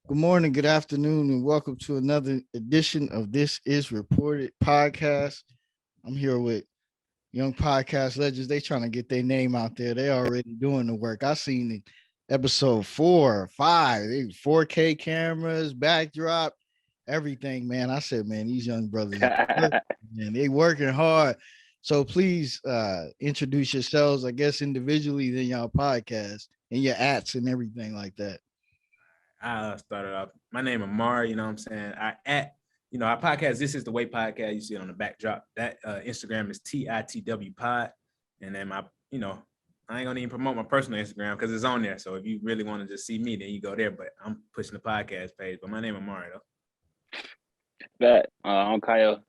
Good morning, good afternoon, and welcome to another edition of This Is Reported podcast. I'm here with young podcast legends. They trying to get their name out there. They already doing the work. I seen it, episode 4, 5, 4K cameras, backdrop, everything, man. I said, man, these young brothers, man, they working hard. So please introduce yourselves, I guess, individually, then y'all podcast and your ats and everything like that. I started off. My name is Amari. You know what I'm saying? Our podcast. This is the Way podcast. You see it on the backdrop. That Instagram is TITW Pod, and then I ain't gonna even promote my personal Instagram because it's on there. So if you really want to just see me, then you go there. But I'm pushing the podcast page. But my name is Amari though. I'm Kyle.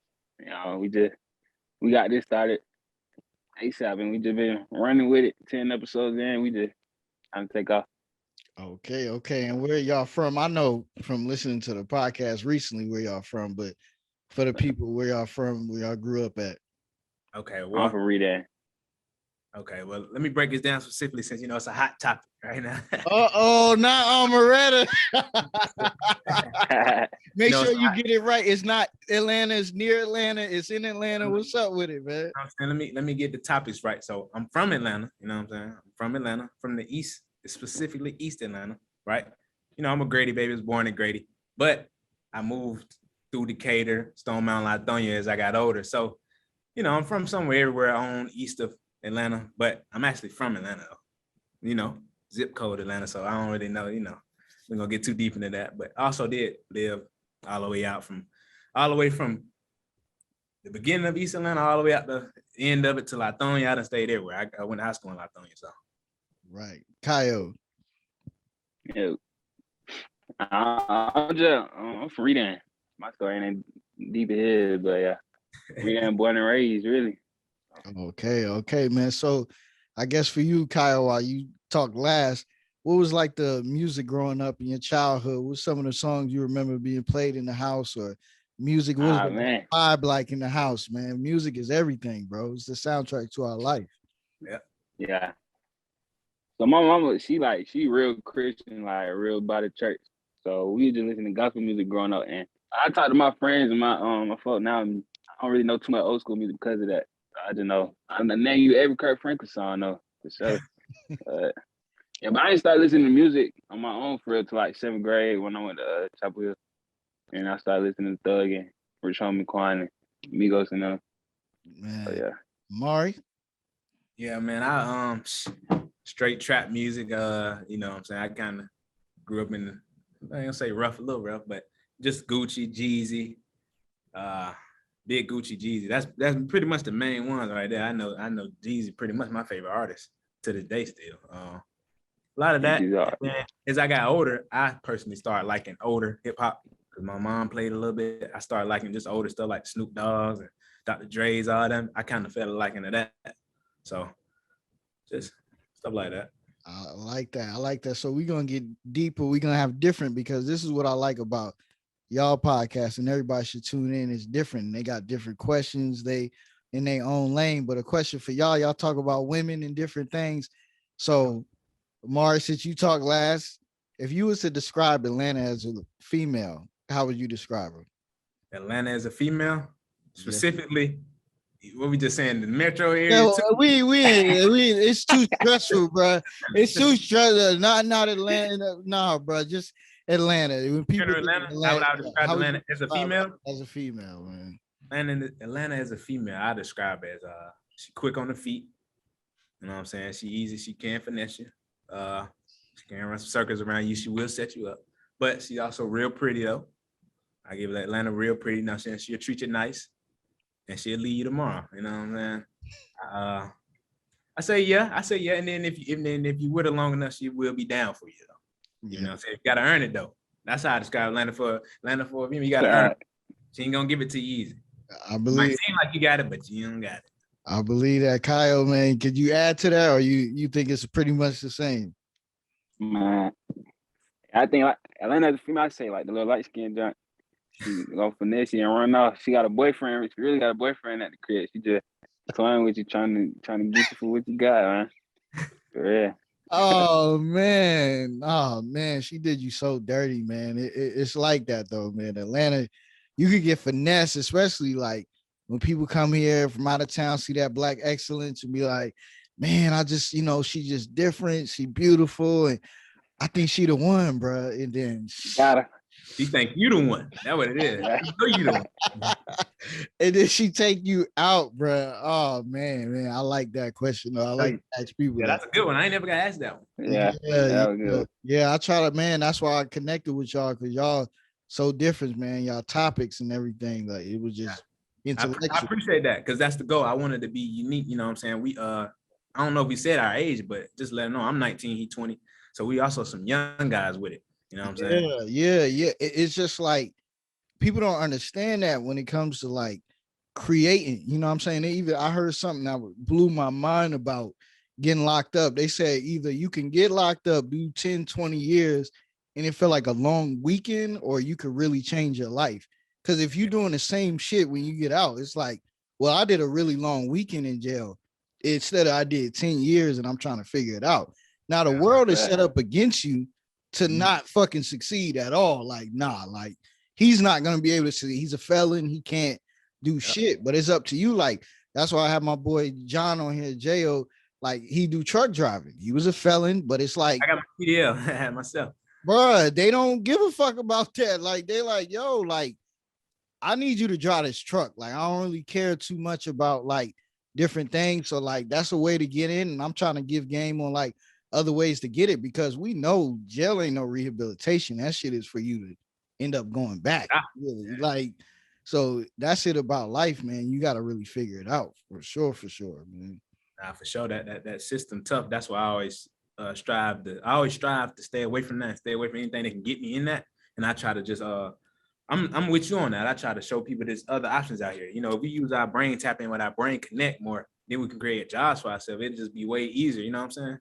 We got this started ASAP, and we just been running with it. 10 episodes in, we just trying to take off. Okay. And where y'all from? I know from listening to the podcast recently where y'all from, but for the people where y'all from, where y'all grew up at. Okay, I'm from Redan. Okay, well, let me break this down specifically since it's a hot topic right now. Not Amaretta. Make sure you get it right. It's not Atlanta, it's near Atlanta, it's in Atlanta. What's up with it, man? Let me get the topics right. So I'm from Atlanta, you know what I'm saying? I'm from Atlanta, from the east, specifically East Atlanta, right? I'm a Grady baby, was born in Grady, but I moved through Decatur, Stone Mountain, Lithonia as I got older. So, I'm from somewhere everywhere on east of Atlanta, but I'm actually from Atlanta, zip code Atlanta. So I don't really know, we're gonna get too deep into that. But I also did live all the way from the beginning of East Atlanta all the way out the end of it to Lithonia. I done stayed everywhere. I went to high school in Lithonia, so. Right. Kyle. Yeah. I'm from Redan. My story ain't deep ahead, but yeah. Redan born and raised, really. Okay, man. So I guess for you, Kyle, while you talked last, what was like the music growing up in your childhood? What some of the songs you remember being played in the house or music? What was the vibe like in the house, man? Music is everything, bro. It's the soundtrack to our life. Yeah. So my mama, she real Christian, like real by the church. So we just listen to gospel music growing up. And I talk to my friends and my folk now. I don't really know too much old school music because of that. I just know. I'm the name you every Kirk Franklin song though, for sure. But I didn't start listening to music on my own for real till like 7th grade when I went to Chapel Hill. And I started listening to Thug and Rich Homie Quan and Migos and them. Man. So, yeah. Mari? Yeah, man. I straight trap music. You know what I'm saying? I kind of grew up in, I ain't gonna say rough, a little rough, but just Gucci, Jeezy, big Gucci, Jeezy. That's pretty much the main ones right there. I know Jeezy pretty much my favorite artist to this day still. A lot of that, as I got older, I personally started liking older hip hop because my mom played a little bit. I started liking just older stuff like Snoop Dogg's and Dr. Dre's, all them. I kind of fell liking to that. So just stuff like that. I like that. So we're gonna get deeper. We're gonna have different because this is what I like about y'all podcast, and everybody should tune in. It's different. They got different questions. They in their own lane. But a question for y'all talk about women and different things. So Mari, since you talked last, if you was to describe Atlanta as a female, how would you describe her? Atlanta as a female, specifically, what we just saying, the metro area? No, we it's too stressful, bro. It's too stressful. Not Atlanta. No, bro. Just Atlanta. When people Atlanta, how would I describe Atlanta as a female? As a female, man. Atlanta as a female, I describe as she quick on the feet. You know what I'm saying? She easy, she can finesse you. She can run some circles around you. She will set you up. But she's also real pretty though. I give Atlanta real pretty. Now she'll treat you nice. And she'll leave you tomorrow. You know what I'm saying? I say yeah. And then if you with her long enough, she will be down for you though. You know what I'm saying? You gotta earn it though. That's how I describe Atlanta for a female. You gotta earn it. She ain't gonna give it to you easy. I believe. It might seem like you got it, but you don't got it. I believe that, Kyle, man. Could you add to that, or you think it's pretty much the same? Man, I think like Atlanta as a female, I say like the little light skinned junk. She go finesse and run off. She got a boyfriend. She really got a boyfriend at the crib. She just playing with you, trying to get you for what you got, man. Yeah. Oh man, she did you so dirty, man. It's like that though, man. Atlanta, you could get finesse, especially like when people come here from out of town, see that black excellence, and be like, man, I just, she just different, she beautiful, and I think she the one, bro. And then Gotta. She think you the one. That's what it is. Yeah. You know you the one. and then she take you out, bro. Oh man, I like that question. Though. I like to ask people Yeah, that. that's a good one. I ain't never got asked that one. Yeah. That was good. Yeah. I try to, man. That's why I connected with y'all because y'all so different, man. Y'all topics and everything, like it was just intellectual. I appreciate that because that's the goal. I wanted to be unique. You know what I'm saying? We I don't know if we said our age, but just let them know I'm 19, he 20. So we also some young guys with it. You know what I'm saying? Yeah. It's just like people don't understand that when it comes to like creating. You know what I'm saying? I heard something that blew my mind about getting locked up. They say either you can get locked up, do 10, 20 years, and it felt like a long weekend, or you could really change your life. Because if you're doing the same shit when you get out, it's like, well, I did a really long weekend in jail instead of I did 10 years and I'm trying to figure it out. Now the world is set up against you to not fucking succeed at all. Like, nah, like he's not gonna be able to see. He's a felon. He can't do shit. But it's up to you. Like that's why I have my boy John on here, Jo. Like he do truck driving. He was a felon, but it's like I got my PDL myself. Bruh, they don't give a fuck about that. Like they're like, yo, like I need you to drive this truck. Like I don't really care too much about like different things. So like that's a way to get in, and I'm trying to give game on like other ways to get it because we know jail ain't no rehabilitation. That shit is for you to end up going back. Really. Like so that's it about life, man. You got to really figure it out for sure, man. Nah, for sure that system tough. That's why I always strive to stay away from that, stay away from anything that can get me in that. And I try to just I'm with you on that. I try to show people there's other options out here. You know, if we use our brain, tap in with our brain, connect more, then we can create jobs for ourselves. It'd just be way easier. You know what I'm saying?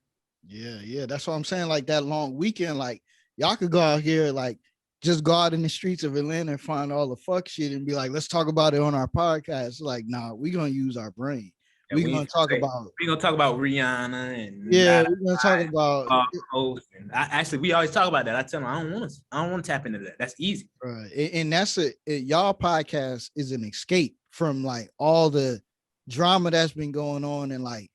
Yeah. That's what I'm saying. Like that long weekend, like y'all could go out here, like just go out in the streets of Atlanta and find all the fuck shit and be like, let's talk about it on our podcast. Like, nah, we're gonna use our brain. Yeah, we're gonna talk about Rihanna and we're gonna talk about actually we always talk about that. I tell them I don't want to tap into that. That's easy. Right. And that's y'all podcast is an escape from like all the drama that's been going on and like,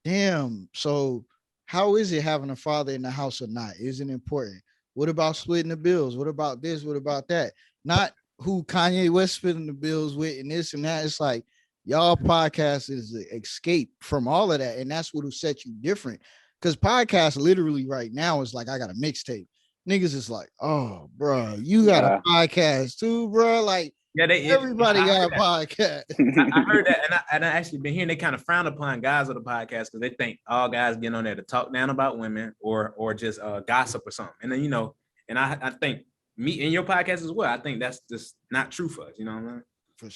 damn, so how is it having a father in the house or not? Isn't important. What about splitting the bills? What about this? What about that? Not who Kanye West splitting the bills with and this and that. It's like y'all podcast is an escape from all of that. And that's what will set you different. Because podcast literally right now is like, I got a mixtape. Niggas is like, oh, bro, you got a podcast too, bro. Like, everybody got a podcast. I heard that, and I actually been hearing they kind of frown upon guys with a podcast because they think all guys get on there to talk down about women or just gossip or something. And then and I think me and your podcast as well. I think that's just not true for us. You know what I mean? For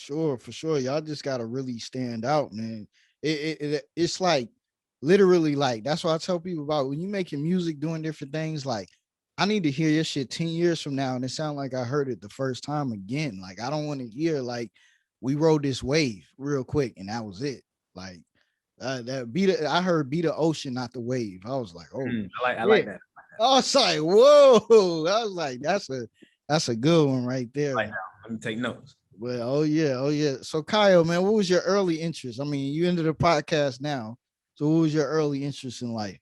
sure. Y'all just gotta really stand out, man. It's like literally like that's why I tell people about when you making music, doing different things. Like I need to hear your shit 10 years from now, and it sounds like I heard it the first time again. Like I don't want to hear like we rode this wave real quick and that was it. Like I heard be the ocean, not the wave. I was like, oh, I like that. I was like, whoa. I was like, that's a good one right there. Let me take notes. Well, oh yeah. So Kyle, man, what was your early interest? I mean, you into the podcast now. So what was your early interest in life?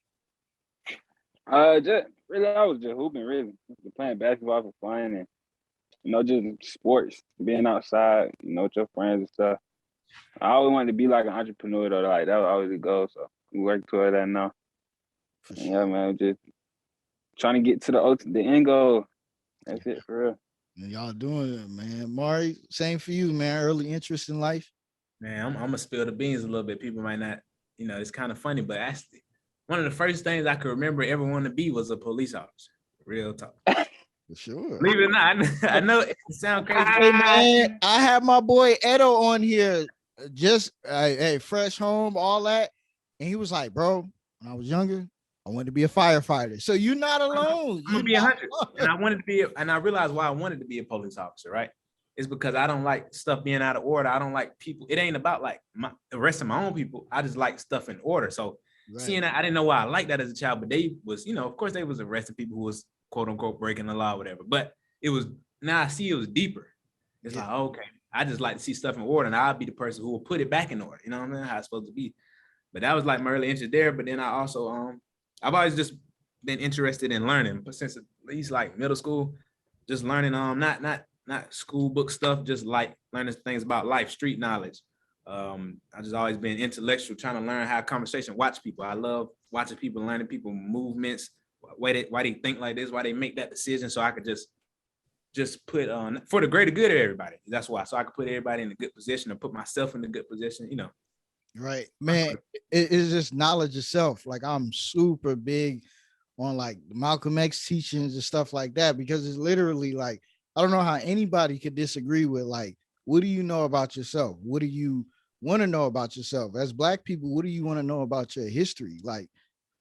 Just really, I was just hooping, really, playing basketball for fun, and just sports, being outside, with your friends and stuff. I always wanted to be like an entrepreneur, though. Like that was always the goal. So we work toward that now. Sure. Yeah, man, just trying to get to the end goal. That's it for real. And y'all doing it, man. Mari, same for you, man. Early interest in life. Man, I'm gonna spill the beans a little bit. People might not, it's kind of funny, but actually, one of the first things I could remember ever wanting to be was a police officer. Real talk. For sure. Believe it or not, I know it sounds crazy. Hey, man, I have my boy Edo on here, just fresh home, all that, and he was like, bro, when I was younger, I wanted to be a firefighter. So you're not alone. I'm gonna be 100. And I realized why I wanted to be a police officer, right? It's because I don't like stuff being out of order. I don't like people. It ain't about like the rest of my own people. I just like stuff in order. So seeing that, I didn't know why I liked that as a child, but they was, of course they was arresting people who was quote unquote breaking the law, whatever. But it was, now I see it was deeper. It's like, okay, I just like to see stuff in order, and I'll be the person who will put it back in order. You know what I mean? How it's supposed to be. But that was like my early interest there. But then I also, I've always just been interested in learning, but since at least like middle school, just learning, not school book stuff, just like learning things about life, street knowledge. I just always been intellectual, trying to learn how conversation, watch people. I love watching people, learning people movements, why they think like this, why they make that decision. So I could just put on for the greater good of everybody. That's why. So I could put everybody in a good position, and put myself in a good position, Right, man. It's just knowledge itself. Like I'm super big on like Malcolm X teachings and stuff like that, because it's literally like, I don't know how anybody could disagree with, like, what do you know about yourself? What do you want to know about yourself? As Black people, what do you want to know about your history? Like,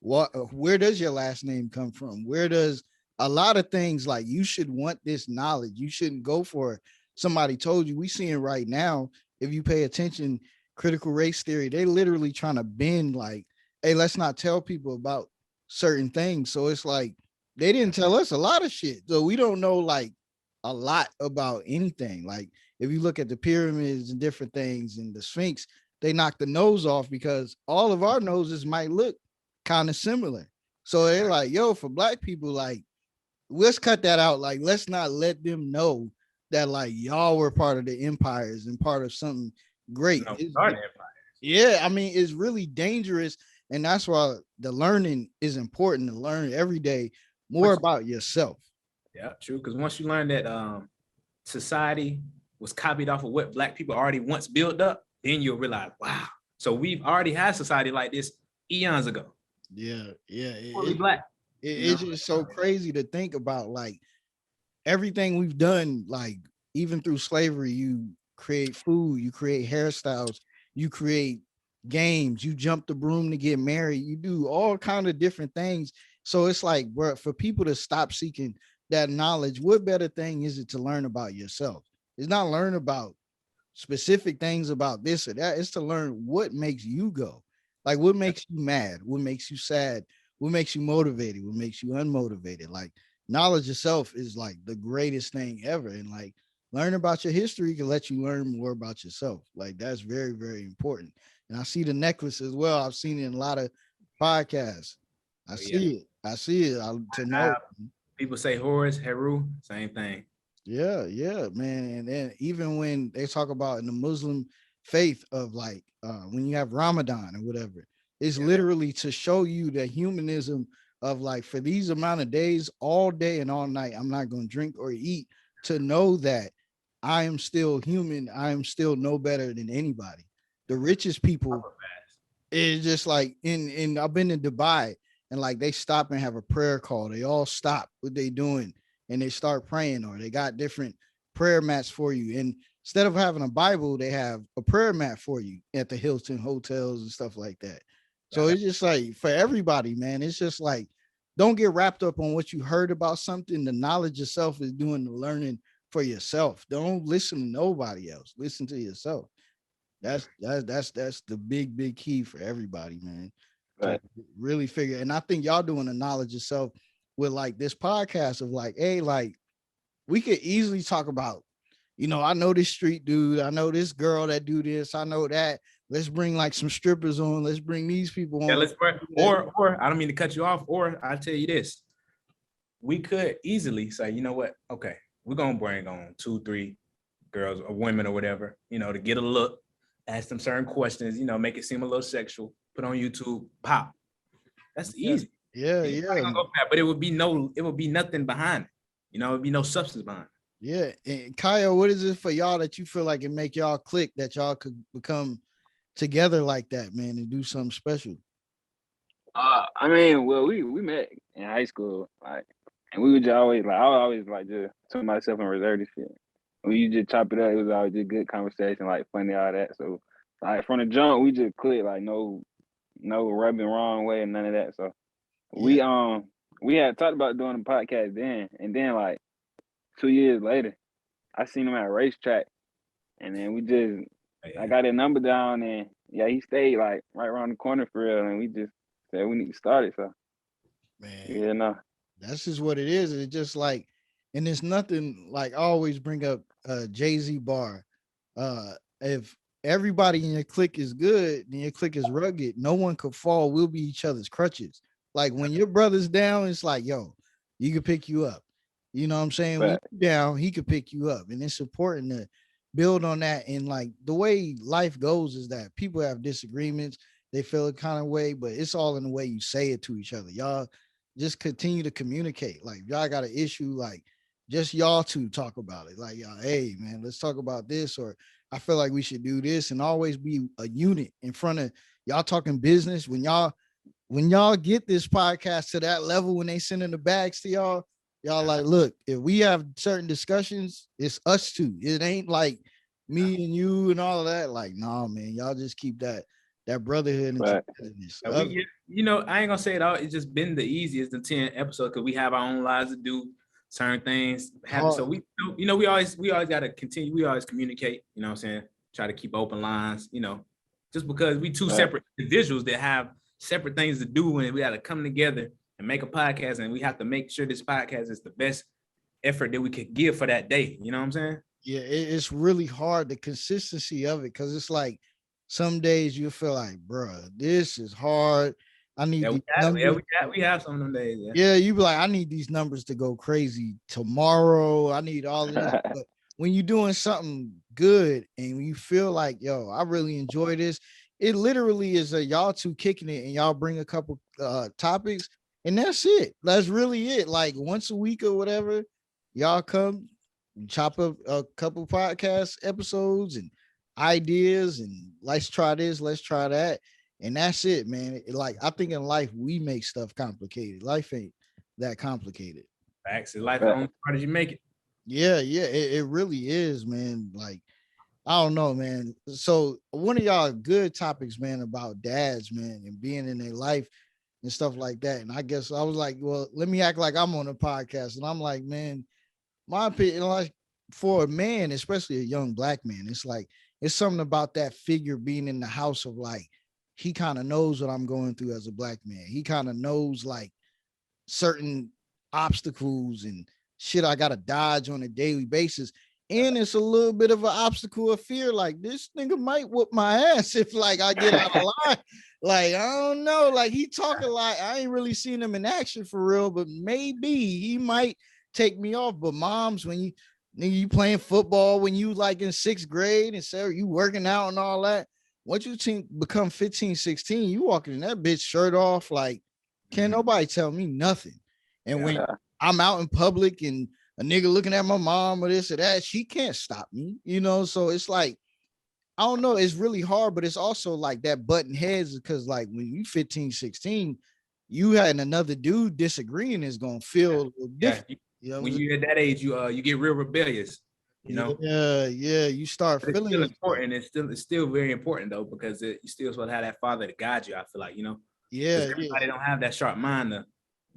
where does your last name come from? Where does a lot of things, like, you should want this knowledge. You shouldn't go for it. Somebody told you. We seeing right now, if you pay attention, critical race theory, they literally trying to bend, like, hey, let's not tell people about certain things. So it's like they didn't tell us a lot of shit. So we don't know like a lot about anything. Like if you look at the pyramids and different things and the Sphinx, they knocked the nose off because all of our noses might look kind of similar. So they're like, yo, for Black people, like, let's cut that out. Like, let's not let them know that like y'all were part of the empires and part of something great. Yeah, I mean, it's really dangerous. And that's why the learning is important, to learn every day more about yourself. Yeah, true. Because once you learn that society was copied off of what Black people already once built up, then you'll realize, wow. So we've already had society like this eons ago. Yeah. It's just so crazy to think about, like, everything we've done, like, even through slavery, you create food, you create hairstyles, you create games, you jump the broom to get married, you do all kind of different things. So it's like, bro, for people to stop seeking that knowledge, what better thing is it to learn about yourself? It's not learn about specific things about this or that. It's to learn what makes you go. Like what makes you mad, what makes you sad, what makes you motivated, what makes you unmotivated. Like knowledge itself is like the greatest thing ever. And like learn about your history can let you learn more about yourself. Like that's very, very important. And I see the necklace as well. I've seen it in a lot of podcasts. I see it. I see it. To know. People say Horus, Heru, same thing. Yeah, man. And then even when they talk about in the Muslim faith of like when you have Ramadan or whatever, it's literally to show you the humanism of like, for these amount of days, all day and all night, I'm not going to drink or eat, to know that I am still human. I am still no better than anybody. The richest people is just like in I've been in Dubai, and like they stop and have a prayer call. They all stop what they doing and they start praying, or they got different prayer mats for you. And instead of having a Bible, they have a prayer mat for you at the Hilton hotels and stuff like that. So it's just like for everybody, man. It's just like, don't get wrapped up on what you heard about something. The knowledge itself is doing the learning for yourself. Don't listen to nobody else. Listen to yourself. That's the big key for everybody, man. Right. To really figure. And I think y'all doing the knowledge yourself with like this podcast of like, hey, like we could easily talk about, I know this street dude, I know this girl that do this, I know that. Let's bring like some strippers on. Let's bring these people on. Yeah, let's bring, or I don't mean to cut you off, or I'll tell you this. We could easily say, you know what? Okay, we're gonna bring on 2-3 girls or women or whatever, to get a look, ask them certain questions, make it seem a little sexual, put on YouTube, pop. That's easy. Yeah. But it would be nothing behind it. It'd be no substance behind it. Yeah. And Kyle, what is it for y'all that you feel like it make y'all click, that y'all could become together like that, man, and do something special? I mean, well, we met in high school, like, and we would just always like, I would always like just put myself in reserve this shit. When you just chop it up, it was always just good conversation, like funny, all that. So like from the jump, we just clicked, like no rubbing wrong way and none of that. So we had talked about doing a podcast then, and then like 2 years later, I seen him at a racetrack, and then I got his number down, and he stayed like right around the corner for real, and we just Said we need to start it. So Man, yeah, no. that's just what it is. It's just like, and it's nothing like I always bring up Jay-Z bar. If everybody in your clique is good, then your clique is rugged. No one could fall. We'll be each other's crutches. Like when your brother's down, it's like, yo, you can pick you up. You know what I'm saying? When Right. you down, he could pick you up. And it's important to build on that. And like the way life goes is that people have disagreements, they feel a kind of way, but it's all in the way you say it to each other. Y'all just continue to communicate. Like y'all got an issue, like just y'all two talk about it. Like y'all, hey man, let's talk about this, or I feel like we should do this, and always be a unit in front of y'all talking business. When y'all get this podcast to that level, when they send in the bags to y'all like, look, if we have certain discussions, it's us two. It ain't like me and you and all of that. Like, nah, man, y'all just keep that brotherhood and Right. togetherness. I ain't gonna say it all. It's just been the easiest in 10 episodes because we have our own lives to do certain things. So we always gotta continue. We always communicate. You know what I'm saying? Try to keep open lines. Just because we two separate individuals that have separate things to do, and we got to come together and make a podcast, and we have to make sure this podcast is the best effort that we could give for that day. You know what I'm saying? Yeah, it's really hard, the consistency of it, because it's like some days you feel like, bruh, this is hard. I need these numbers. We have some of them days. Yeah, you be like, I need these numbers to go crazy tomorrow. I need all of this. But when you're doing something good and you feel like, yo, I really enjoy this, it literally is a y'all two kicking it and y'all bring a couple topics and that's it. That's really it. Like once a week or whatever, y'all come chop up a couple podcast episodes and ideas and let's try this, let's try that. And that's it, man. Like I think in life we make stuff complicated. Life ain't that complicated. Facts. Life only part as you make it. Yeah, it really is, man. Like I don't know, man. So one of y'all good topics, man, about dads, man, and being in their life and stuff like that. And I guess I was like, well, let me act like I'm on a podcast, and I'm like, man, my opinion, like for a man, especially a young black man, it's like it's something about that figure being in the house of like he kind of knows what I'm going through as a black man. He kind of knows like certain obstacles and shit I gotta dodge on a daily basis. And it's a little bit of an obstacle of fear. Like this nigga might whoop my ass if like I get out of line. Like, I don't know. Like he talk a lot. I ain't really seen him in action for real, but maybe he might take me off. But moms, when you playing football, when you like in 6th grade and say you working out and all that, once you become 15, 16, you walking in that bitch shirt off. Like, can't nobody tell me nothing. And when I'm out in public and a nigga looking at my mom or this or that, she can't stop me, So it's like, I don't know. It's really hard, but it's also like that button heads because like when you 15, 16, you had another dude disagreeing is going to feel a little different. When you're at that age, you get real rebellious, Yeah. You start but feeling it's still important. It's still very important though, because you still supposed to have that father to guide you. I feel like, Yeah. Everybody don't have that sharp mind to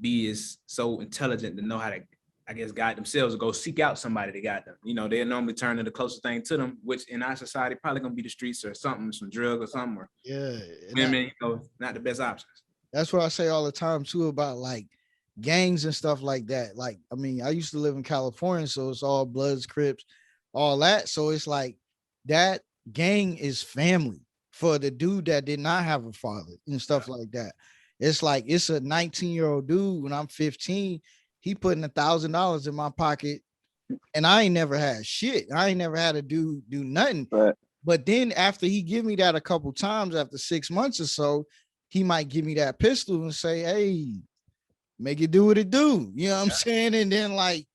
be as so intelligent to know how to, I guess, guide themselves or go seek out somebody to guide them. They'll normally turn to the closest thing to them, which in our society probably gonna be the streets or something, some drug or something. Or women, not the best options. That's what I say all the time too about like gangs and stuff like that. Like, I mean, I used to live in California, so it's all Bloods, Crips, all that. So it's like that gang is family for the dude that did not have a father and stuff like that. It's like it's a 19-year-old dude when I'm 15. He putting $1,000 in my pocket, and I ain't never had shit. I ain't never had a dude do nothing. Right. But then after he give me that a couple times, after 6 months or so, he might give me that pistol and say, "Hey, make it do what it do." You know what I'm saying? And then like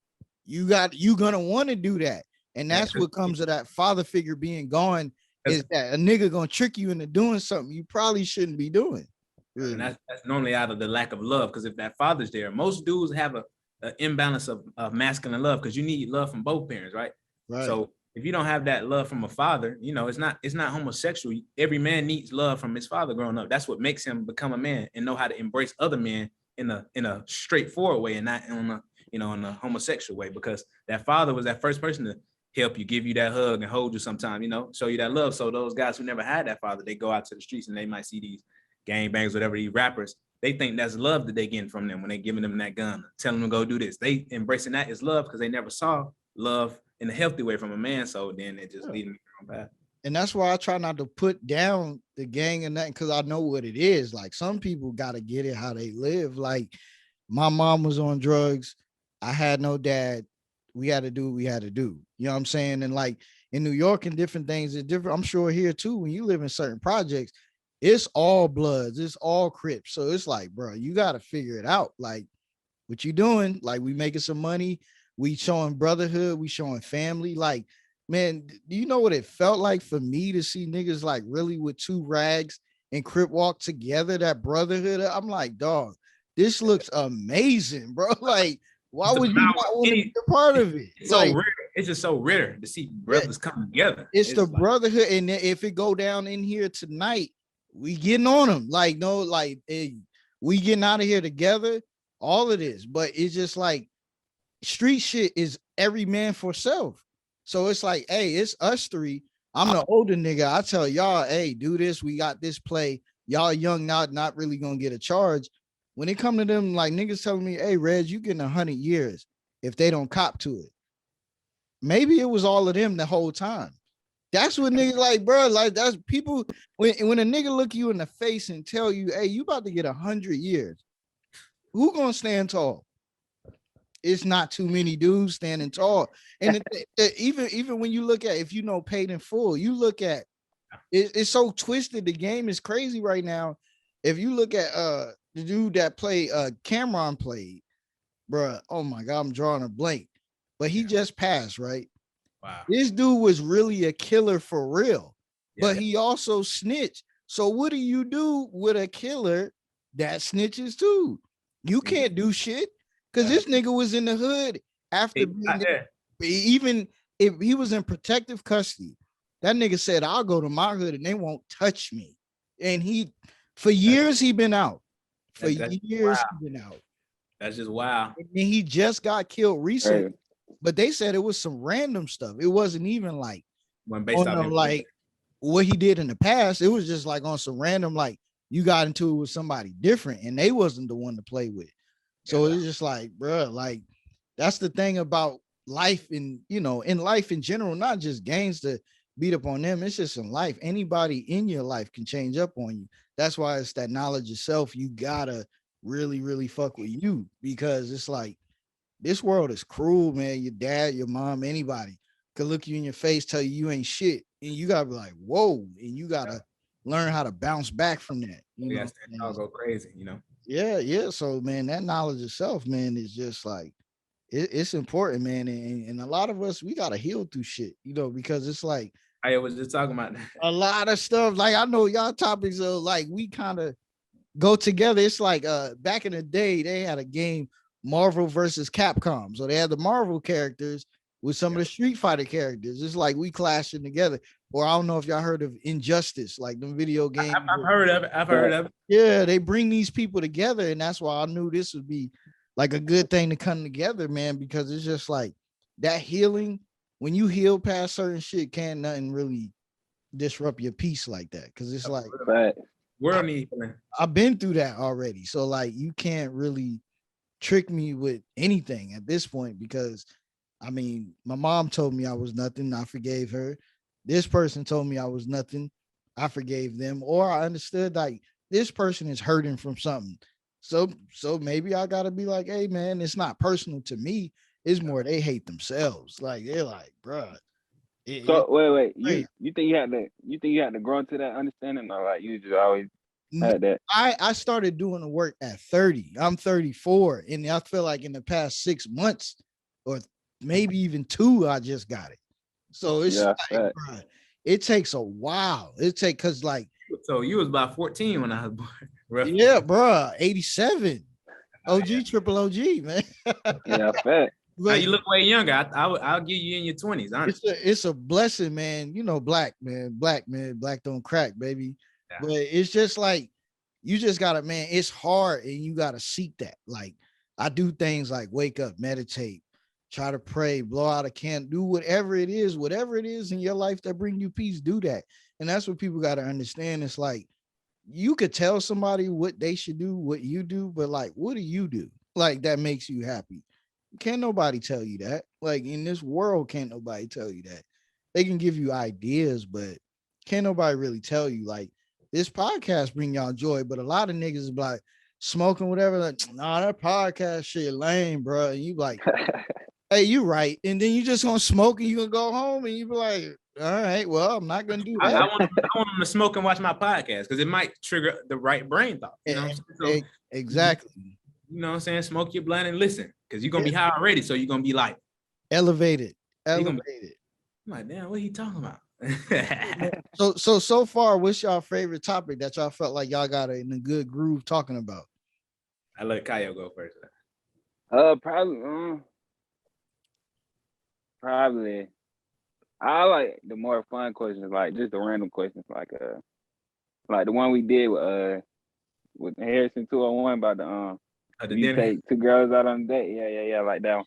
you gonna want to do that, and that's what comes of that father figure being gone. Is that a nigga gonna trick you into doing something you probably shouldn't be doing? Really. And that's normally out of the lack of love, because if that father's there, most dudes have an imbalance of masculine love, because you need love from both parents, right? So if you don't have that love from a father, it's not homosexual. Every man needs love from his father growing up. That's what makes him become a man and know how to embrace other men in a straightforward way and not in a homosexual way, because that father was that first person to help you, give you that hug and hold you sometime, show you that love. So those guys who never had that father, they go out to the streets and they might see these gangbangs, whatever, these rappers, they think that's love that they getting from them when they giving them that gun, telling them to go do this. They embracing that as love because they never saw love in a healthy way from a man. So then it just leading me on bad. And that's why I try not to put down the gang and that, because I know what it is. Like, some people got to get it how they live. Like, my mom was on drugs. I had no dad. We had to do what we had to do. You know what I'm saying? And like in New York and different things, it's different. I'm sure here too, when you live in certain projects, it's all Bloods, it's all Crips. So it's like, bro, you got to figure it out. Like, what you doing? Like, we making some money. We showing brotherhood. We showing family. Like, man, do you know what it felt like for me to see niggas like really with two rags and Crip walk together, that brotherhood? I'm like, dog, this looks amazing, bro. Like, why would you not want to be a part of it? It's so rare. It's just so rare to see brothers come together. It's the brotherhood. And if it go down in here tonight, we getting on them. Like, no, like, we getting out of here together, all of this. But it's just like, street shit is every man for self. So it's like, hey, it's us three. I'm the older nigga. I tell y'all, hey, do this. We got this play. Y'all young, not really gonna get a charge. When it come to them, like niggas telling me, hey, Reg, you getting 100 years if they don't cop to it. Maybe it was all of them the whole time. That's what niggas like, bro. Like, that's people, when a nigga look you in the face and tell you, hey, you about to get 100 years, who gonna stand tall? It's not too many dudes standing tall. And even when you look at, if you know Paid in Full, you look at it's so twisted. The game is crazy right now. If you look at the dude that played Cameron played, bro, oh my God, I'm drawing a blank, but he just passed, right? Wow. This dude was really a killer for real, but he also snitched. So what do you do with a killer that snitches too? You can't do shit. Because this nigga was in the hood after being there. Even if he was in protective custody, that nigga said, I'll go to my hood and they won't touch me. And for years, he been out. For years, he been out. That's just wow. And he just got killed recently. But they said it was some random stuff. It wasn't even like, like what he did in the past. It was just like on some random, like you got into it with somebody different and they wasn't the one to play with. So it's just like, bro, like that's the thing about life in life in general, not just games to beat up on them. It's just in life. Anybody in your life can change up on you. That's why it's that knowledge of self. You gotta really, really fuck with you, because it's like this world is cruel, man. Your dad, your mom, anybody could look you in your face, tell you ain't shit. And you gotta be like, whoa, and you gotta learn how to bounce back from that. Yes, I'll go crazy, Yeah. So, man, that knowledge of self, man, is just like it's important, man. And a lot of us, we gotta heal through shit, because it's like I was just talking about a lot of stuff. Like, I know y'all topics are like we kind of go together. It's like back in the day, they had a game, Marvel versus Capcom. So they had the Marvel characters with some of the Street Fighter characters. It's like we clashing together. Or I don't know if y'all heard of Injustice, like the video game. I've heard of it. Yeah, they bring these people together, and that's why I knew this would be like a good thing to come together, man, because it's just like that healing. When you heal past certain shit, can't nothing really disrupt your peace like that. Because it's like world need healing. I've been through that already. So like you can't really trick me with anything at this point, because I mean, my mom told me I was nothing. I forgave her. This person told me I was nothing. I forgave them. Or I understood like this person is hurting from something. So maybe I gotta be like, hey man, it's not personal to me. It's more they hate themselves. Like they're like, bro. Wait. You think you had to grow into that understanding, or like you just always had that? I started doing the work at 30. I'm 34, and I feel like in the past 6 months or maybe even 2, I just got it. So it's like, bro, it takes a while. Because like, so you was about 14 when I was born. Roughly. Yeah, bro, 87. OG, triple OG, man. Yeah, fact. Now you look way younger. I'll give you in your 20s. Honestly. It's a blessing, man. Black don't crack, baby. Yeah. But it's just like you just gotta, man. It's hard, and you gotta seek that. Like I do things like wake up, meditate, try to pray, blow out a candle, do whatever it is in your life that bring you peace. Do that, and that's what people gotta understand. It's like you could tell somebody what they should do, what you do, but like, what do you do? Like that makes you happy. Can't nobody tell you that. Like in this world, can't nobody tell you that. They can give you ideas, but can't nobody really tell you. Like this podcast bring y'all joy, but a lot of niggas is like smoking whatever. Like, nah, that podcast shit lame, bro. And you like, hey, you right. And then you just gonna smoke and you gonna go home and you be like, all right, well, I'm not gonna do I that. want them to smoke and watch my podcast because it might trigger the right brain thought. You know what I'm saying? So, Exactly. you know what I'm saying? Smoke your blunt and listen because you're gonna be high already. So you're gonna be like Elevated. gonna be- Elevated. I'm like, damn, what he talking about? So far, what's y'all favorite topic that y'all felt like y'all got in a good groove talking about? I let Kyle go first. Probably. I like the more fun questions, like just the random questions, like the one we did with Harrison 201 about the you dinner. take 2 girls out on a date. Yeah, like that one.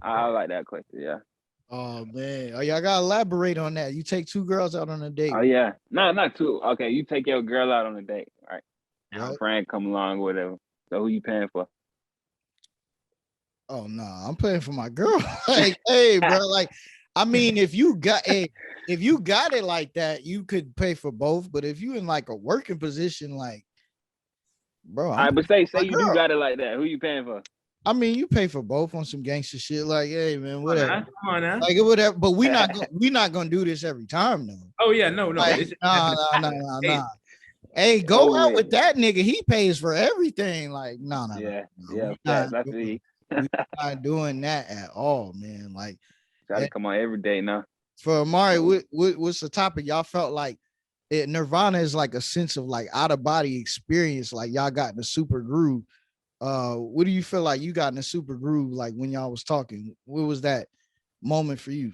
I like that question. Yeah. Oh man, oh y'all gotta elaborate on that. You take 2 girls out on a date. Oh yeah, no, not 2. Okay, you take your girl out on a date, right? And Right. a friend come along, whatever. So who you paying for? Oh no, I'm paying for my girl. Like, hey, bro, like, I mean, if you got it like that, you could pay for both. But if you in like a working position, like, bro, All right, but my say you do girl. got it like that. Who you paying for? I mean, you pay for both on some gangster shit. Like, hey man, whatever. Come on now. Like whatever. But we not gonna do this every time though. Oh yeah, no. Like, It's nah. Hey, go out with that nigga. He pays for everything. Like, no. Yeah, facts. I see. We're not doing that at all, man. Like, Try to come on every day now. for Amari, what's the topic? Y'all felt like Nirvana is like a sense of like out of body experience. Like y'all got in a super groove. What do you feel like you got in a super groove? Like when y'all was talking, what was that moment for you?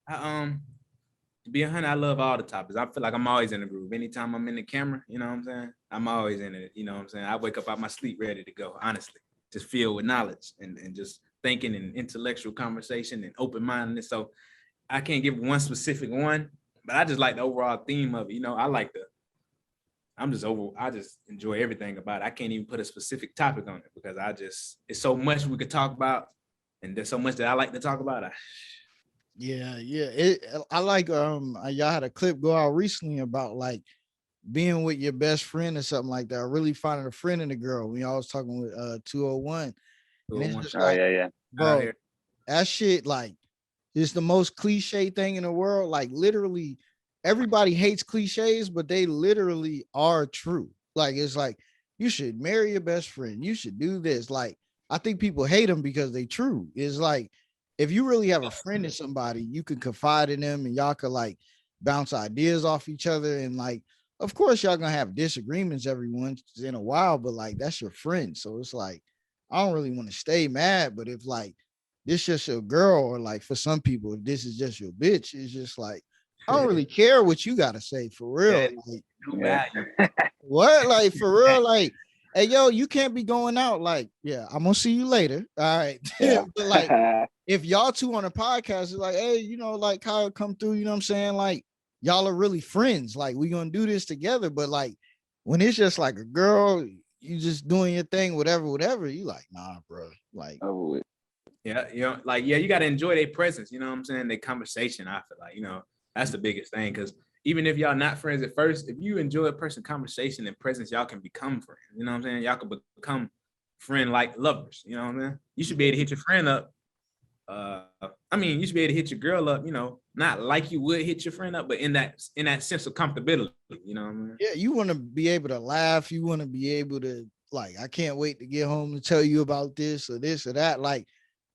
To be 100, I love all the topics. I feel like I'm always in the groove. Anytime I'm in the camera, you know what I'm saying? I'm always in it. You know what I'm saying? I wake up out my sleep ready to go, honestly. Just filled with knowledge and just thinking and intellectual conversation and open-mindedness. So I can't give one specific one, but I just like the overall theme of it. You know, I just enjoy everything about it. I can't even put a specific topic on it because it's so much we could talk about. And there's so much that I like to talk about. Yeah. I like y'all had a clip go out recently about like being with your best friend or something like that, or really finding a friend in the girl when y'all was talking with 201. And it's just like, yeah. bro, that shit like is the most cliche thing in the world. Like literally everybody hates cliches, but they literally are true. Like it's like you should marry your best friend. You should do this. Like I think people hate them because they true. It's like if you really have a friend in somebody, you can confide in them and y'all could like bounce ideas off each other. And like, of course, y'all gonna have disagreements every once in a while, but like that's your friend. So it's like, I don't really want to stay mad, but if like this just your girl, or like for some people, if this is just your bitch, it's just like, I don't really care what you gotta say for real. Like, what? Like for real, like, hey yo, you can't be going out. Like, yeah, I'm gonna see you later. All right. But like if y'all two on a podcast is like, hey, you know, like Kyle come through, you know what I'm saying? Like y'all are really friends. Like we gonna do this together. But like when it's just like a girl, you just doing your thing, whatever, you like, nah, bro. Like yeah, you know, like you gotta enjoy their presence, you know what I'm saying? Their conversation. I feel like, you know, that's the biggest thing. Cause even if y'all not friends at first, if you enjoy a person's conversation and presence, y'all can become friends. You know what I'm saying? Y'all can become friend like lovers. You know what I'm saying? You should be able to hit your friend up. You should be able to hit your girl up, you know, not like you would hit your friend up, but in that sense of comfortability, you know what I mean? Yeah, you want to be able to laugh, you want to be able to like, I can't wait to get home to tell you about this or that. Like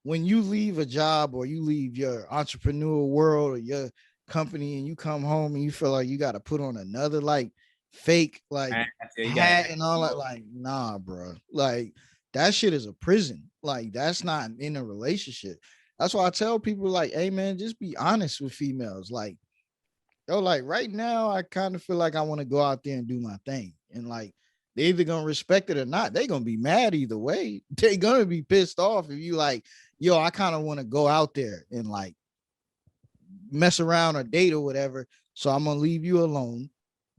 when you leave a job or you leave your entrepreneurial world or your company and you come home and you feel like you got to put on another like fake like hat and all that, like, nah, bro. Like that shit is a prison. Like that's not in a relationship. That's why I tell people like, hey man, just be honest with females. Like, yo, like right now, I kind of feel like I want to go out there and do my thing. And like they either gonna respect it or not. They gonna be mad either way. They gonna be pissed off if you like, yo, I kind of want to go out there and like mess around or date or whatever. So I'm gonna leave you alone.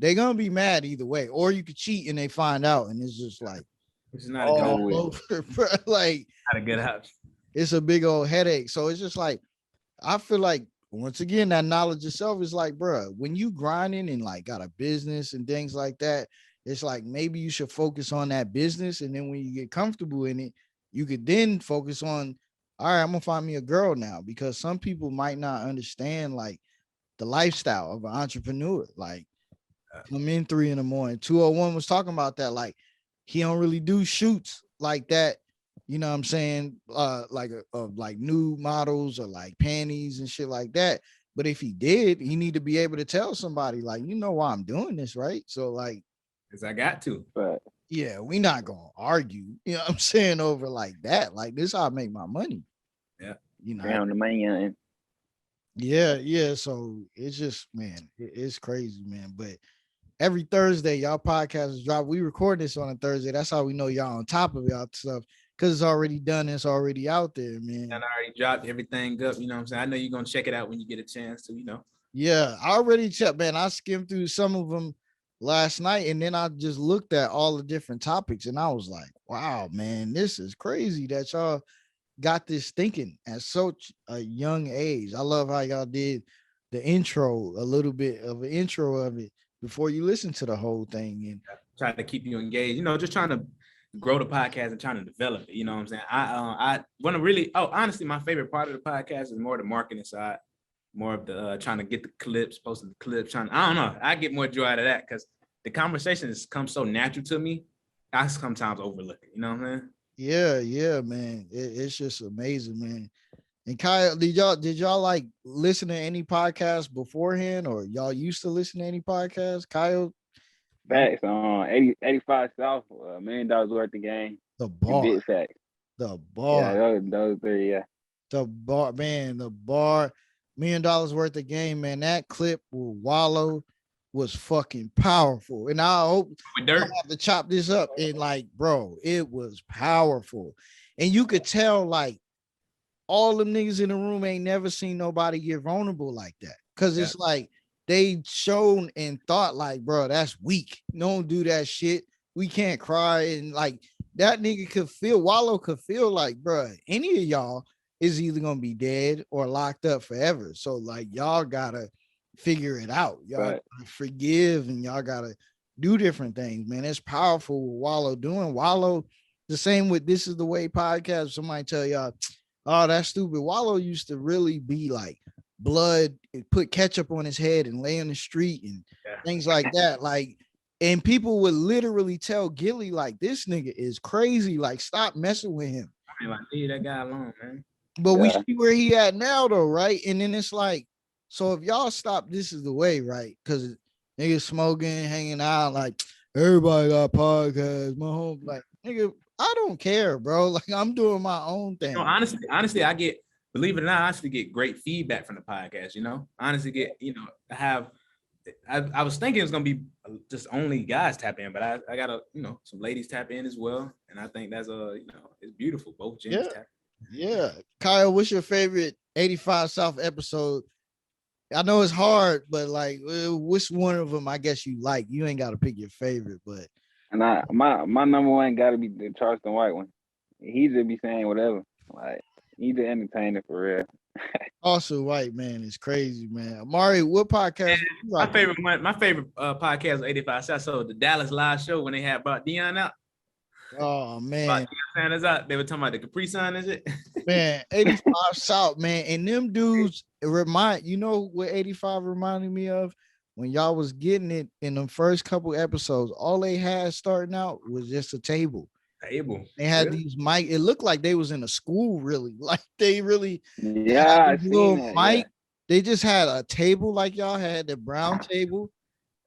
they're gonna be mad either way. Or you could cheat and they find out, and it's just like Which is not a good, all over, bro. Like not a good option. it's a big old headache. So it's just like I feel like once again that knowledge itself is like, bro, when you grinding and like got a business and things like that, it's like maybe you should focus on that business, and then when you get comfortable in it, you could then focus on, all right, I'm gonna find me a girl now, because some people might not understand like the lifestyle of an entrepreneur. Like come in 3 a.m. 201 was talking about that. Like he don't really do shoots like that. You know what I'm saying? Like like new models or like panties and shit like that. But if he did, he need to be able to tell somebody like, you know why I'm doing this, right? So like, Because I got to. But yeah, we not gonna argue. You know what I'm saying over like that. Like this is how I make my money. Yeah. You know. down the man. Yeah. So it's just, man, it's crazy, man. But every Thursday, y'all podcasts drop. We record this on a Thursday. That's how we know y'all on top of y'all stuff, because it's already done. It's already out there, man. And I already dropped everything up. You know what I'm saying? I know you're gonna check it out when you get a chance to, you know. Yeah, I already checked, man. I skimmed through some of them last night, and then I just looked at all the different topics, and I was like, wow, man, this is crazy that y'all got this thinking at such a young age. I love how y'all did the intro, a little bit of an intro of it before you listen to the whole thing. And Trying to keep you engaged, you know, just trying to grow the podcast and trying to develop it. You know what I'm saying? I want to really, honestly, my favorite part of the podcast is more the marketing side, more of the trying to get the clips, posting the clips, I don't know. I get more joy out of that because the conversations come so natural to me. I sometimes overlook it. You know what I'm saying? yeah, man. It's just amazing, man. And Kyle, did y'all like listen to any podcast beforehand, or y'all used to listen to any podcast? Kyle, Facts on 85 South, $1 million worth of game. the And bar, big facts. the Yeah, bar, those three, yeah. the bar, man, the bar, $1 million worth of game, man. That clip with Wallow was fucking powerful. And I hope With I Dirt, have to chop this up. And like, bro, it was powerful. And you could tell, like, all them niggas in the room ain't never seen nobody get vulnerable like that. Cause it's like they shown and thought, like, bro, that's weak. Don't do that shit. We can't cry. And like that nigga could feel, Wallow could feel like, bro, any of y'all is either gonna be dead or locked up forever. So like y'all gotta figure it out. Y'all Right. gotta forgive, and y'all gotta do different things, man. It's powerful what Wallow doing. Wallow, the same with This Is the Way podcast. Somebody tell y'all, oh, that's stupid. Wallow used to really be like blood, put ketchup on his head and lay on the street and things like that. Like, and people would literally tell Gilly, like, this nigga is crazy. Like, stop messing with him. I mean, like, leave that guy alone, man. But we Yeah. see where he at now, though, right? And then it's like, so if y'all stop, This Is the Way, right? Because niggas smoking, hanging out, like everybody got podcasts. My home, like, nigga, I don't care, bro. Like, I'm doing my own thing. You know, honestly, I get, believe it or not, I actually get great feedback from the podcast. You know, honestly, I was thinking it was gonna be just only guys tap in, but I got some ladies tap in as well, and I think that's it's beautiful. Both genders tap. Yeah. Kyle, what's your favorite 85 South episode? I know it's hard, but like, which one of them I guess you like? You ain't got to pick your favorite, but And my number one got to be the Charleston White one. He just be saying whatever. Like, he's the entertainer for real. also White, man, is crazy, man. Amari, what podcast? you My like? favorite podcast was 85 South. So the Dallas live show when they had brought Dion out, Oh man, brought Deion Sanders out, they were talking about the Capri Sun and shit. man, 85 South, man, and them dudes you know what 85 reminded me of? When y'all was getting it in the first couple episodes, all they had starting out was just a table. Table. They had Really? these mic. It looked like they was in a school, really. Like they really Yeah, I had this seen little that. mic. Yeah. They just had a table like y'all had the brown table,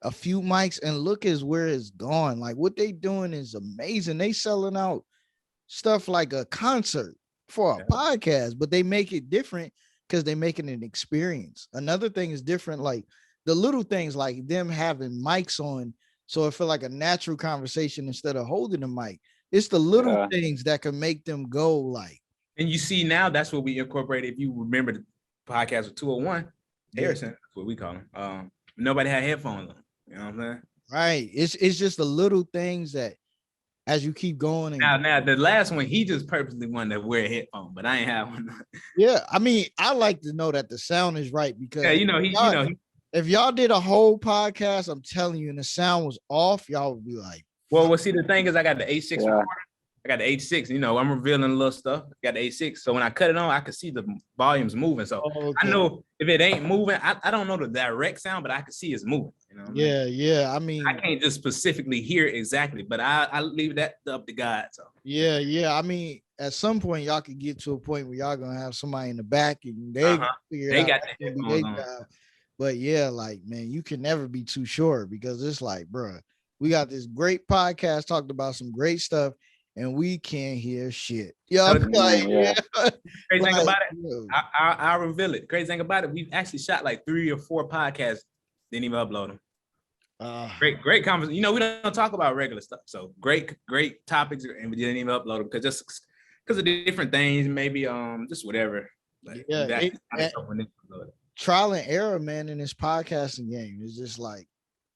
a few mics, and look is where it's gone. Like what they doing is amazing. They selling out stuff like a concert for a podcast, but they make it different because they making an experience. Another thing is different, like the little things like them having mics on, so it feel like a natural conversation instead of holding the mic. It's the little Yeah. things that can make them go like. And you see now that's what we incorporated. If you remember the podcast with 201 Harrison, that's what we call him. Nobody had headphones on. You know what I'm saying? Right. It's just the little things that as you keep going and Now the last one, he just purposely wanted to wear a headphone, but I ain't have one. yeah, I mean, I like to know that the sound is right because Yeah, if y'all did a whole podcast, I'm telling you, and the sound was off, y'all would be like, well, see, the thing is, I got the H6 Yeah. recorder. I got the H6. You know, I'm revealing a little stuff. I got the H6. So when I cut it on, I could see the volumes moving. So I know if it ain't moving, I don't know the direct sound, but I can see it's moving. You know what I mean? Yeah. I mean, I can't just specifically hear it exactly, but I leave that up to God. So yeah. I mean, at some point, y'all could get to a point where y'all gonna have somebody in the back and they figure it they out. got That's the gonna be headphones their on. job. But yeah, like man, you can never be too sure because it's like, bro, we got this great podcast talked about some great stuff, and we can't hear shit. Yeah, I'm like, Yeah. Crazy thing like, about it, yo, I'll reveal it. Crazy thing about it, we've actually shot like 3 or 4 podcasts, didn't even upload them. Great conversation. You know, we don't talk about regular stuff. So great topics, and we didn't even upload them because of different things, maybe just whatever. Like, yeah, trial and error, man, in this podcasting game is just like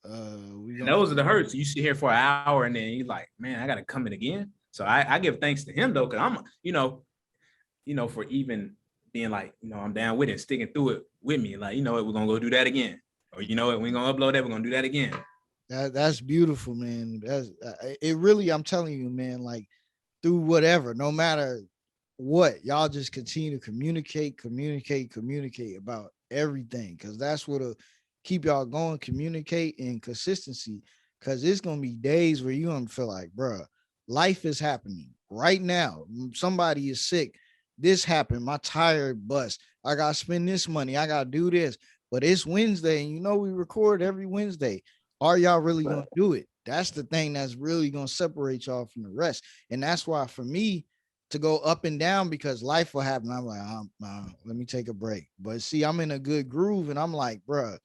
those are the hurts. You sit here for an hour and then you're like, man, I gotta come in again. So I give thanks to him though, because I'm for even being like, I'm down with it, sticking through it with me. Like, we're gonna go do that again. Or we're gonna upload that, we're gonna do that again. That's beautiful, man. That's it really, I'm telling you, man, like through whatever, no matter what, y'all just continue to communicate about everything because that's what'll keep y'all going, communicate and consistency. Because it's gonna be days where you're gonna feel like, bro, life is happening right now. Somebody is sick. This happened. My tire bust. I gotta spend this money. I gotta do this. But it's Wednesday, and we record every Wednesday. Are y'all really gonna do it? That's the thing that's really gonna separate y'all from the rest. And that's why for me to go up and down because life will happen. I'm like, let me take a break. But see, I'm in a good groove, and I'm like, bruh,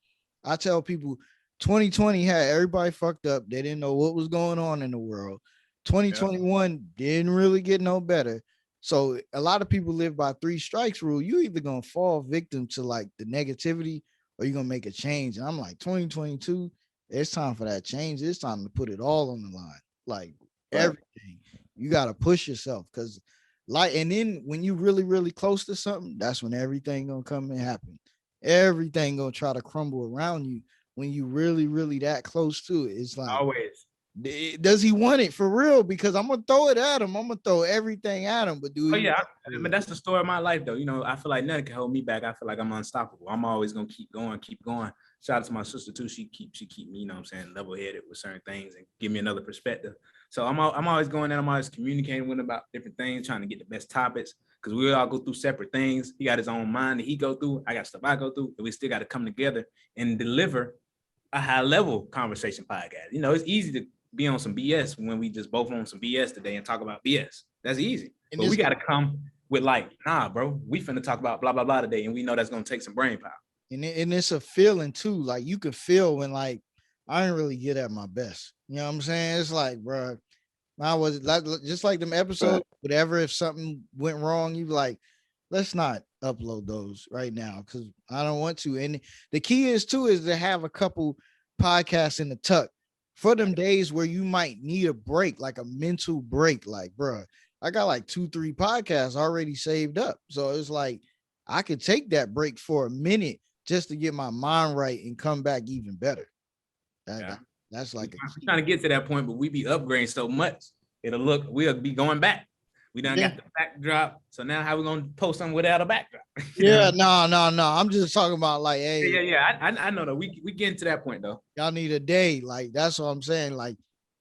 I tell people 2020 had everybody fucked up. They didn't know what was going on in the world. 2021 didn't really get no better. So a lot of people live by 3 strikes rule. You either gonna fall victim to like the negativity or you're gonna make a change. And I'm like, 2022, it's time for that change. It's time to put it all on the line. Like everything. You gotta push yourself because and then when you really, really close to something, that's when everything gonna come and happen. Everything gonna try to crumble around you when you really, really that close to it. It's like always. Does he want it for real? Because I'm gonna throw it at him. I'm gonna throw everything at him. But I mean, that's the story of my life, though. I feel like nothing can hold me back. I feel like I'm unstoppable. I'm always gonna keep going. Shout out to my sister too. She keep me, level headed with certain things and give me another perspective. So I'm always going there. I'm always communicating with him about different things, trying to get the best topics because we all go through separate things. He got his own mind that he go through. I got stuff I go through, and we still got to come together and deliver a high level conversation podcast. It's easy to be on some BS when we just both on some BS today and talk about BS. That's easy. But we got to come with like, nah, bro, we finna talk about blah, blah, blah today. And we know that's going to take some brain power. And it's a feeling too. Like you can feel when like, I didn't really get at my best. You know what I'm saying? It's like, bro, I was like, just like them episodes, whatever, if something went wrong, you like, let's not upload those right now because I don't want to. And the key is to have a couple podcasts in the tuck for them days where you might need a break, like a mental break. Like, bro, I got like 2-3 podcasts already saved up. So it's like, I could take that break for a minute just to get my mind right and come back even better. That's like we're trying to get to that point, but we be upgrading so much. We'll be going back. We done got the backdrop. So now how we gonna post something without a backdrop? No. I'm just talking about like, hey. Yeah. I know that we getting to that point though. Y'all need a day. Like that's what I'm saying. Like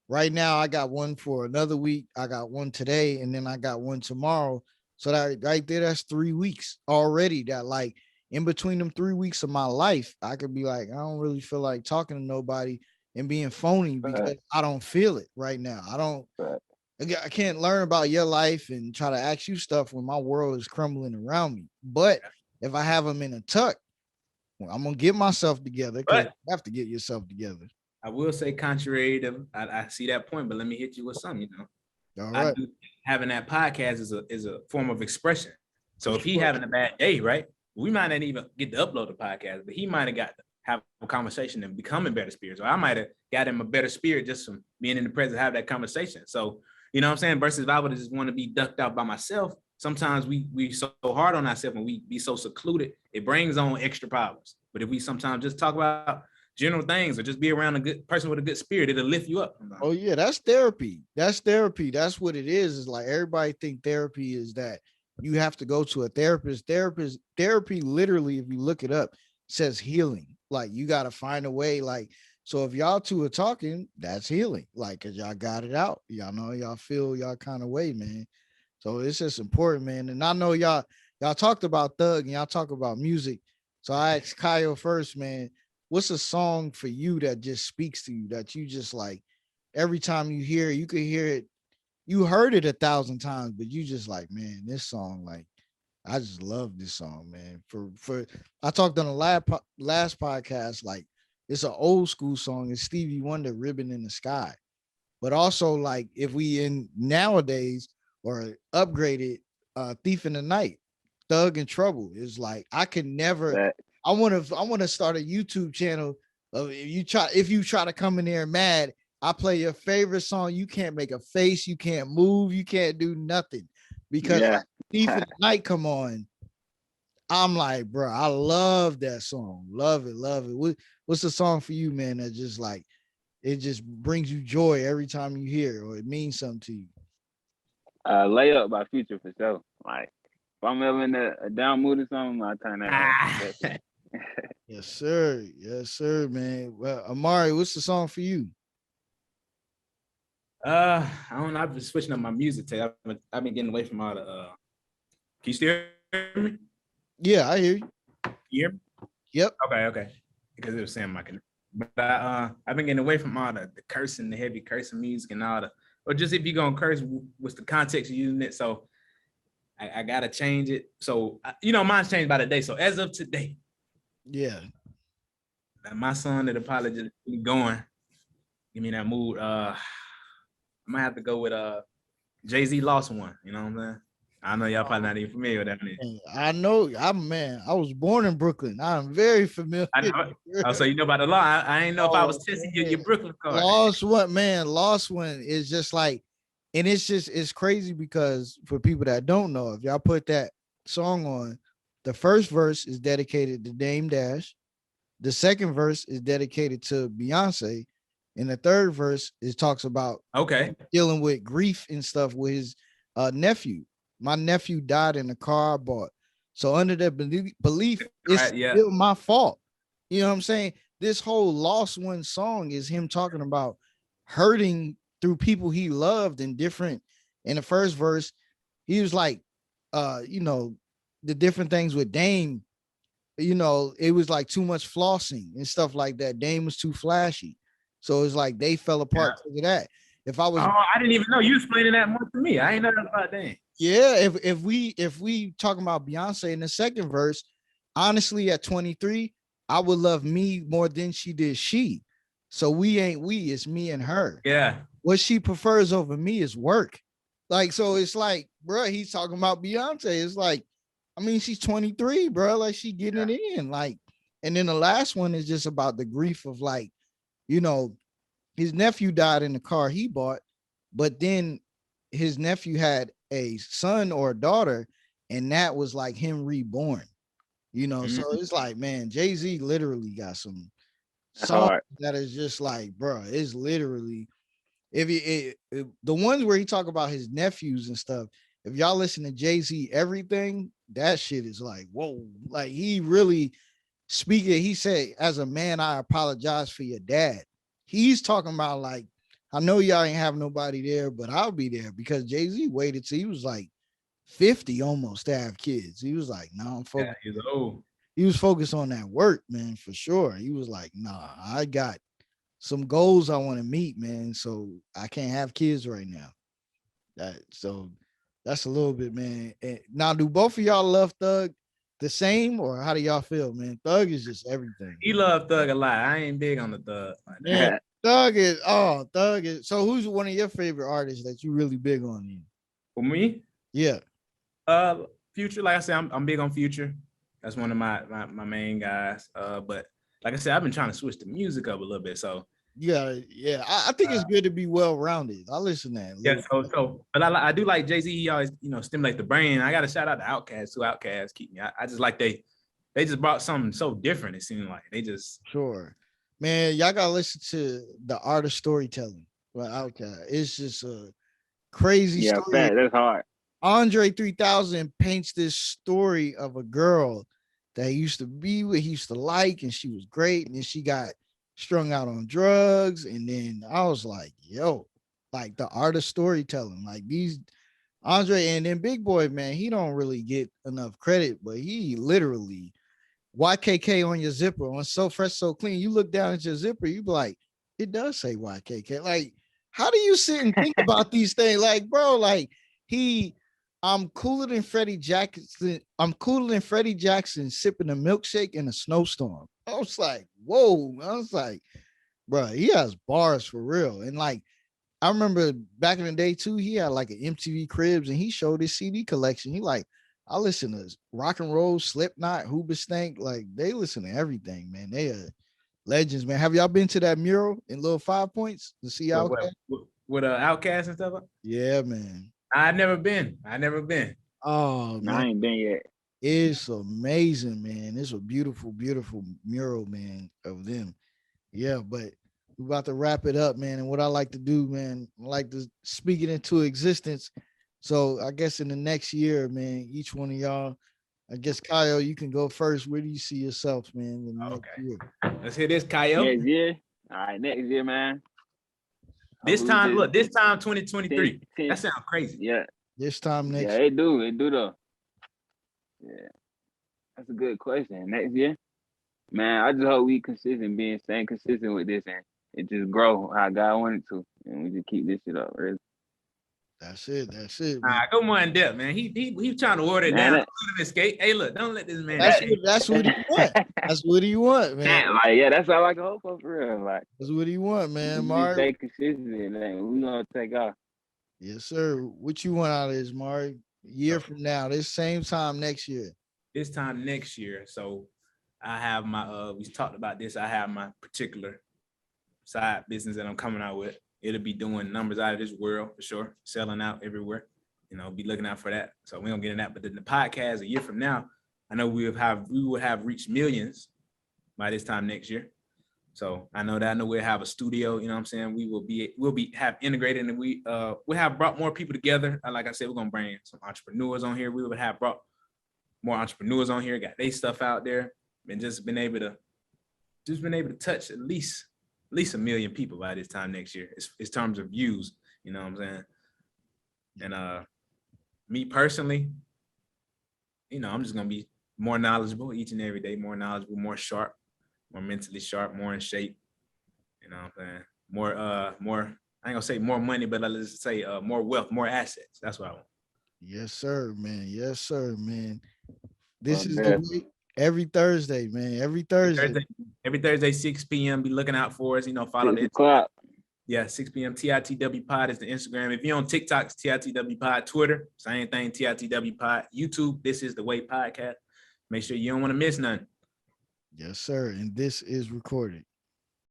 right now, I got one for another week. I got one today, and then I got one tomorrow. So that right there, that's 3 weeks already. That like in between them 3 weeks of my life, I could be like, I don't really feel like talking to nobody and being phony because I don't feel it right now. I can't learn about your life and try to ask you stuff when my world is crumbling around me. But if I have them in a tuck, I'm gonna get myself together because you have to get yourself together. I will say, contrary to, I see that point, but let me hit you with something. All right. I do having that podcast is a form of expression. So if he having a bad day, right, we might not even get to upload the podcast, but he might have got have a conversation and becoming better spirits. Or I might have got him a better spirit just from being in the presence, have that conversation. So, you know what I'm saying? Versus if I would just want to be ducked out by myself, sometimes we so hard on ourselves and we be so secluded, it brings on extra powers. But if we sometimes just talk about general things or just be around a good person with a good spirit, it'll lift you up. Oh yeah, that's therapy. That's therapy. That's what it is. It's like everybody think therapy is that you have to go to a therapist. Therapy literally, if you look it up, says healing. Like you got to find a way. Like, so if y'all two are talking, that's healing. Like, cause y'all got it out. Y'all know y'all feel y'all kind of way, man. So it's just important, man. And I know y'all talked about Thug and y'all talk about music. So I asked Kyle first, man, what's a song for you that just speaks to you that you just like every time you hear it, you could hear it, you heard it 1,000 times, but you just like, man, this song, like, I just love this song, man. For I talked on the last podcast, like it's an old school song. It's Stevie Wonder, "Ribbon in the Sky." But also, like, if we in nowadays or upgraded, "Thief in the Night," "Thug in Trouble" is like I can never. That, I want to start a YouTube channel of if you try to come in there mad, I play your favorite song. You can't make a face, you can't move, you can't do nothing because yeah. like, "Thief in the Night" come on. I'm like, bro, I love that song. Love it, love it. What's the song for you, man? That just like it just brings you joy every time you hear it, or it means something to you. Layup by Future for sure. Like if I'm ever in a down mood or something, I turn that on. Yes, sir. Yes, sir, man. Well, Amari, what's the song for you? I don't know. I've been switching up my music tape. I've been getting away from all the can you still hear me? Yeah, I hear you. You hear me? Yep. Okay. Because it was saying my connection. But I've been getting away from all the cursing, the heavy cursing music and all the, or just if you're gonna curse, what's the context you're using it. So I gotta change it. So mine's changed by the day. So as of today, Yeah. my son that apologized going, give me that mood. I might have to go with Jay-Z Lost One. You know what I'm saying? I know y'all probably not even familiar with that. I know. I was born in Brooklyn. I'm very familiar. I know. Oh, so you know about the law. I ain't know if I was testing your Brooklyn card. Lost One, man. Lost One is just like, and it's crazy because for people that don't know, if y'all put that song on, the first verse is dedicated to Dame Dash. The second verse is dedicated to Beyonce. And the third verse is talks about dealing with grief and stuff with his nephew. My nephew died in the car I bought. So under that belief, it's still my fault. You know what I'm saying? This whole Lost One song is him talking about hurting through people he loved and different. In the first verse, he was like, the different things with Dame, it was like too much flossing and stuff like that. Dame was too flashy. So it's like they fell apart because of that. If I was, I didn't even know you explaining that more to me. I ain't know about that. Yeah, if we talking about Beyonce in the second verse, honestly, at 23, I would love me more than she did she. So we ain't we, it's me and her. Yeah. What she prefers over me is work. Like, so it's like, bro, he's talking about Beyonce. It's like, I mean, she's 23, bro. Like, she getting it in. Like, and then the last one is just about the grief of like, his nephew died in the car he bought, but then his nephew had a son or a daughter, and that was like him reborn. So it's like, man, Jay-Z literally got some songs that is just like, bro, it's literally if the ones where he talk about his nephews and stuff. If y'all listen to Jay-Z, everything, that shit is like, whoa, like he really speaking. He said, as a man, I apologize for your dad. He's talking about like, I know y'all ain't have nobody there, but I'll be there because Jay-Z waited till he was like 50 almost to have kids. He was like, no, I'm focused. Yeah, he's old. He was focused on that work, man, for sure. He was like, nah, I got some goals I want to meet, man. So I can't have kids right now. So that's a little bit, man. And now, do both of y'all love Thug the same, or how do y'all feel, man? Thug is just everything. He loved Thug a lot. I ain't big on the Thug. Man, Thug is. So who's one of your favorite artists that you really big on? You? For me? Yeah. Future, like I said, I'm big on Future. That's one of my main guys. But like I said, I've been trying to switch the music up a little bit. So Yeah, I think it's good to be well rounded. I listen to that. yeah, but I do like Jay-Z. He always, stimulate the brain. I got to shout out to Outkast. Too. Outkast keep me. I just like they just brought something so different. It seemed like they just Sure, man. Y'all gotta listen to the art of storytelling. Well, Outkast, it's just a crazy Yeah, story. fact, that's hard. Andre 3000 paints this story of a girl that he used to be with, he used to like, and she was great, and then she got strung out on drugs, and then I was like, yo, like the art of storytelling, like these Andre, and then Big Boy, man, he don't really get enough credit, but he literally YKK on your zipper on So Fresh So Clean. You look down at your zipper, you be like, it does say YKK. Like, how do you sit and think about these things? Like, bro, like I'm cooler than Freddie Jackson. I'm cooler than Freddie Jackson sipping a milkshake in a snowstorm. I was like, whoa. I was like, bro, he has bars for real. And like, I remember back in the day too, he had like an MTV Cribs and he showed his CD collection. He like, I listen to rock and roll, Slipknot, Hoobastank. Like, they listen to everything, man. They are legends, man. Have y'all been to that mural in Little 5 Points to see Outkast? with Outkast and stuff. Yeah, man. I've never been. Oh, No, I man. ain't been yet. It's amazing, man. It's a beautiful, beautiful mural, man, of them. Yeah, but we're about to wrap it up, man. And what I like to do, man, I like to speak it into existence. So I guess in the next year, man, each one of y'all, I guess Kyle, you can go first. Where do you see yourself, man, in the next year? Let's hear this, Kyle. Next year? All right, next year, man. This time 2023. 10. That sounds crazy. Yeah. This time next Yeah, it do though. Yeah. That's a good question. Next year? Man, I just hope we staying consistent with this and it just grow how God wanted to. And we just keep this shit up, really. That's it. All right, go more in depth, man. He trying to order it down. Don't let him escape. Hey, look, don't let this man. That's what he want. That's what he want, man. Like, yeah, that's all I can hope for real. Like, that's what he want, man. We Mark, stay consistent, and we gonna take off. Yes, sir. What you want out of this, Mark? Year from now, this same time next year. This time next year. So I have my we talked about this. I have my particular side business that I'm coming out with. It'll be doing numbers out of this world for sure, selling out everywhere. Be looking out for that. So we don't get in that. But then the podcast a year from now, I know we would have reached millions by this time next year. So I know we'll have a studio. You know what I'm saying? We'll have integrated, and we'll have brought more people together. Like I said, we're gonna bring some entrepreneurs on here. We would have brought more entrepreneurs on here, got their stuff out there, and just been able to touch at least a million people by this time next year. It's terms of views, you know what I'm saying? And me personally, I'm just gonna be more knowledgeable each and every day, more knowledgeable, more sharp, more mentally sharp, more in shape. You know what I'm saying? More, I ain't gonna say more money, but let's say more wealth, more assets. That's what I want. Yes, sir, man. Yes, sir, man. This is the week. Every Thursday, man. Every Thursday, 6 p.m. Be looking out for us. Follow the clock. Yeah, 6 p.m. TITW Pod is the Instagram. If you're on TikTok, it's TITW Pod. Twitter, same thing, TITW Pod. YouTube, This Is The Way Podcast. Make sure you don't want to miss none. Yes, sir. And this is recorded.